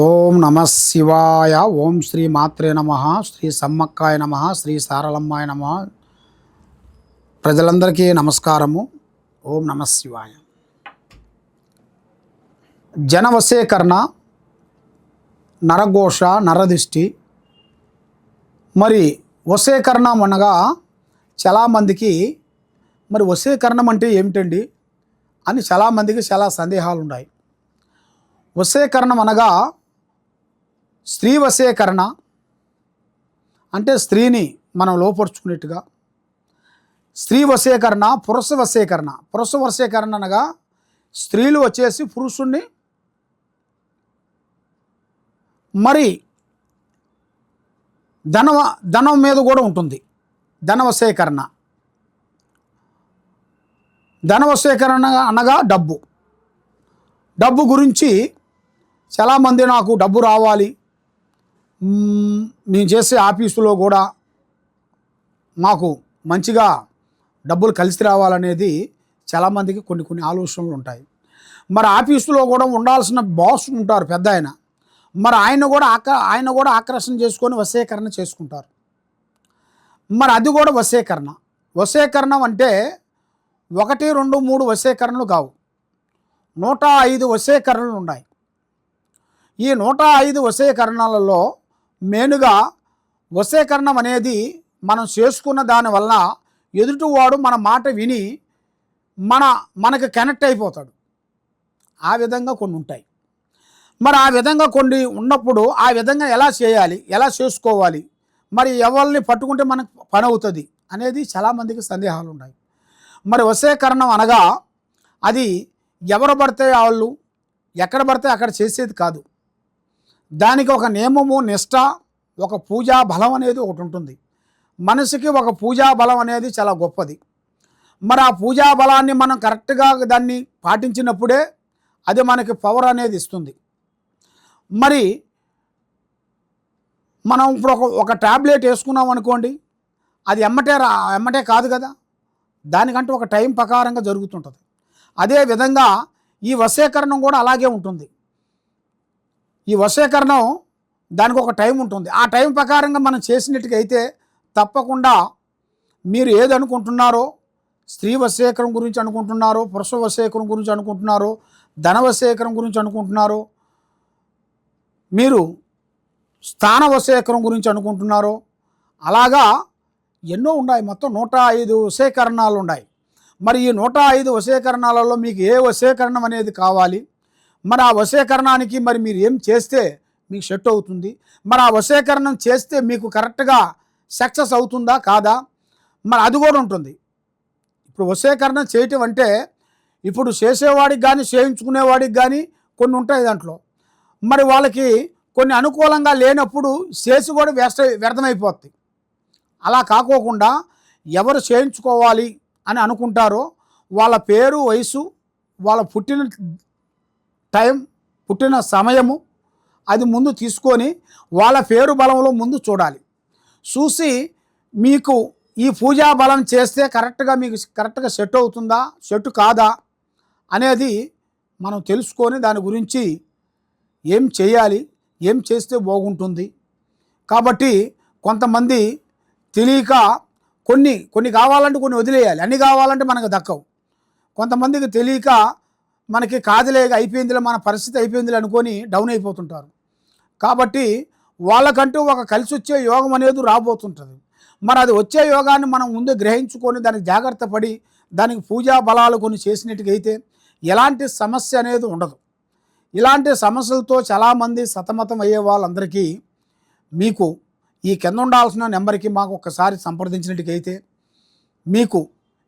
ఓం నమ శివాయ. ఓం శ్రీ మాత్రే నమ. శ్రీ సమ్మక్కాయ నమ. శ్రీ సారలమ్మాయ నమ. ప్రజలందరికీ నమస్కారము. ఓం నమ శివాయ. జనవశీకరణ, నరఘోష, నరదిష్టి. మరి వశీకరణం అనగా చాలామందికి మరి వశీకరణం అంటే ఏమిటండి అని చాలామందికి చాలా సందేహాలు ఉన్నాయి. వశీకరణం అనగా స్త్రీ వశీకరణ అంటే స్త్రీని మనం లోపరుచుకునేట్టుగా, స్త్రీ వశీకరణ, పురుష వశీకరణ. పురుష వశీకరణ అనగా స్త్రీలు వచ్చేసి పురుషుణ్ణి మరి ధనం మీద కూడా ఉంటుంది. ధన వశీకరణ అనగా డబ్బు గురించి చాలామంది నాకు డబ్బు రావాలి, మేము చేసే ఆఫీసులో కూడా మాకు మంచిగా డబ్బులు కలిసి రావాలనేది చాలామందికి కొన్ని ఆలోచనలు ఉంటాయి. మరి ఆఫీసులో కూడా ఉండాల్సిన బాస్ ఉంటారు పెద్ద ఆయన, మరి ఆయన కూడా ఆకర్షణ చేసుకొని వశీకరణ చేసుకుంటారు. మరి అది కూడా వశీకరణ. వశీకరణం అంటే 1, 2, 3 వశీకరణలు కావు, 105 వశీకరణలు ఉన్నాయి. ఈ 105 వశీకరణలలో మెయిన్గా వశీకరణం అనేది మనం చేసుకున్న దానివల్ల ఎదుటివాడు మన మాట విని మనకి కనెక్ట్ అయిపోతాడు. ఆ విధంగా కొన్ని ఉంటాయి. మరి ఆ విధంగా కొన్ని ఉన్నప్పుడు ఆ విధంగా ఎలా చేయాలి, ఎలా చేసుకోవాలి, మరి ఎవరిని పట్టుకుంటే మనకు పని అవుతుంది అనేది చాలామందికి సందేహాలు ఉన్నాయి. మరి వశీకరణం అనగా అది ఎవరు పడితే వాళ్ళు ఎక్కడ పడితే అక్కడ చేసేది కాదు. దానికి ఒక నియమము, నిష్ట, ఒక పూజా బలం అనేది ఒకటి ఉంటుంది. మనిషికి ఒక పూజా బలం అనేది చాలా గొప్పది. మరి ఆ పూజా బలాన్ని మనం కరెక్ట్గా దాన్ని పాటించినప్పుడే అది మనకి పవర్ అనేది ఇస్తుంది. మరి మనం ఇప్పుడు ఒక ట్యాబ్లెట్ వేసుకున్నాం అనుకోండి, అది ఎమ్మటే కాదు కదా, దానికంటే ఒక టైం ప్రకారంగా జరుగుతుంటుంది. అదేవిధంగా ఈ వశీకరణం కూడా అలాగే ఉంటుంది. ఈ వశీకరణం దానికి ఒక టైం ఉంటుంది. ఆ టైం ప్రకారంగా మనం చేసినట్టుగైతే తప్పకుండా మీరు ఏది అనుకుంటున్నారో, స్త్రీ వశీకరణ గురించి అనుకుంటున్నారో, పురుష వశీకరణ గురించి అనుకుంటున్నారో, ధన వశీకరణ గురించి అనుకుంటున్నారో, మీరు స్థాన వశీకరణ గురించి అనుకుంటున్నారో, అలాగా ఎన్నో ఉన్నాయి. మొత్తం 105 వశీకరణాలు ఉన్నాయి. మరి ఈ 105 వశీకరణాలలో మీకు ఏ వశీకరణం అనేది కావాలి, మరి ఆ వశీకరణానికి మరి మీరు ఏం చేస్తే మీకు సెట్ అవుతుంది, మరి ఆ వశీకరణం చేస్తే మీకు కరెక్ట్గా సక్సెస్ అవుతుందా కాదా, మరి అది కూడా ఉంటుంది. ఇప్పుడు వశీకరణం చేయటం అంటే ఇప్పుడు చేసేవాడికి కానీ చేయించుకునేవాడికి కానీ కొన్ని ఉంటాయి దాంట్లో. మరి వాళ్ళకి కొన్ని అనుకూలంగా లేనప్పుడు చేసి కూడా వ్యర్థమైపోతుంది. అలా కాకోకుండా ఎవరు చేయించుకోవాలి అని అనుకుంటారో వాళ్ళ పేరు, వయసు, వాళ్ళ పుట్టిన టైం, పుట్టిన సమయము అది ముందు తీసుకొని వాళ్ళ పేరు బలంలో ముందు చూడాలి. చూసి మీకు ఈ పూజా బలం చేస్తే మీకు కరెక్ట్గా సెట్ అవుతుందా, సెట్ కాదా అనేది మనం తెలుసుకొని దాని గురించి ఏం చేయాలి, ఏం చేస్తే బాగుంటుంది. కాబట్టి కొంతమంది తెలియక కొన్ని కావాలంటే కొన్ని వదిలేయాలి, అన్నీ కావాలంటే మనకు దక్కవు. కొంతమందికి తెలియక మనకి కాదులే అయిపోయిందిలే, మన పరిస్థితి అయిపోయిందిలే అనుకొని డౌన్ అయిపోతుంటారు. కాబట్టి వాళ్ళకంటూ ఒక కలిసి వచ్చే యోగం అనేది రాబోతుంటుంది. మరి అది వచ్చే యోగాన్ని మనం ముందే గ్రహించుకొని దానికి జాగ్రత్త పడి దానికి పూజా బలాలు కొన్ని చేసినట్టుగైతే ఎలాంటి సమస్య అనేది ఉండదు. ఇలాంటి సమస్యలతో చాలామంది సతమతం అయ్యే వాళ్ళందరికీ మీకు ఈ కింద ఉండాల్సిన నెంబర్కి మాకు ఒక్కసారి సంప్రదించినట్టుగైతే మీకు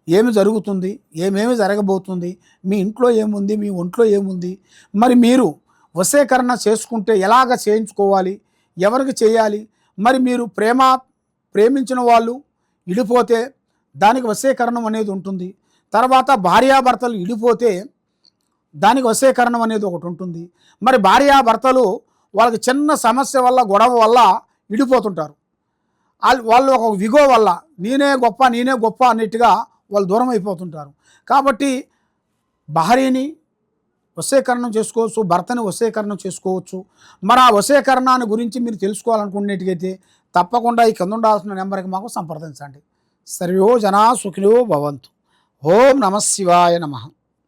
ఏమి జరుగుతుంది, ఏమేమి జరగబోతుంది, మీ ఇంట్లో ఏముంది, మీ ఒంట్లో ఏముంది, మరి మీరు వశీకరణ చేసుకుంటే ఎలాగ చేయించుకోవాలి, ఎవరికి చేయాలి, మరి మీరు ప్రేమించిన వాళ్ళు విడిపోతే దానికి వశీకరణం అనేది ఉంటుంది. తర్వాత భార్యాభర్తలు విడిపోతే దానికి వశీకరణం అనేది ఒకటి ఉంటుంది. మరి భార్యాభర్తలు వాళ్ళకి చిన్న సమస్య వల్ల, గొడవ వల్ల విడిపోతుంటారు. వాళ్ళు ఒక విగో వల్ల నేనే గొప్ప అన్నట్టుగా వాళ్ళు దూరం అయిపోతుంటారు. కాబట్టి భార్యని వశీకరణం చేసుకోవచ్చు, భర్తని వశీకరణం చేసుకోవచ్చు. మరి ఆ వశీకరణాన్ని గురించి మీరు తెలుసుకోవాలనుకునేటికైతే తప్పకుండా ఈ కింద ఉండాల్సిన నెంబర్కి మాకు సంప్రదించండి. సర్వో జనా సుఖినో భవంతు. ఓం నమ శివాయ నమః.